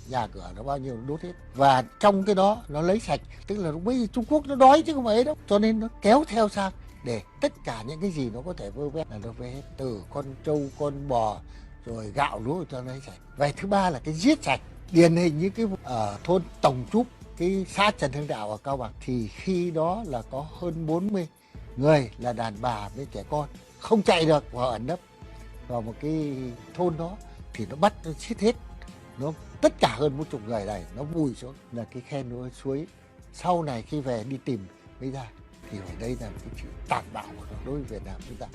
nhà cửa nó bao nhiêu nó đốt hết, và trong cái đó nó lấy sạch, tức là lúc bây Trung Quốc nó đói chứ không phải đâu, cho nên nó kéo theo sang để tất cả những cái gì nó có thể vơ vét là nó về hết, từ con trâu con bò rồi gạo lúa cho nó lấy sạch. Vậy thứ ba là cái giết sạch, điển hình như cái ở thôn Tổng Trúc, cái xã Trần Hưng Đạo ở Cao Bằng, thì khi đó là có hơn 40 người là đàn bà với trẻ con không chạy được vào ẩn nấp vào một cái thôn đó, thì nó bắt nó giết hết, nó tất cả hơn 40 người này nó vùi xuống là cái khe núi suối. Sau này khi về đi tìm mới ra thì ở đây là cái sự tàn bạo của nó đối với Việt Nam chúng ta.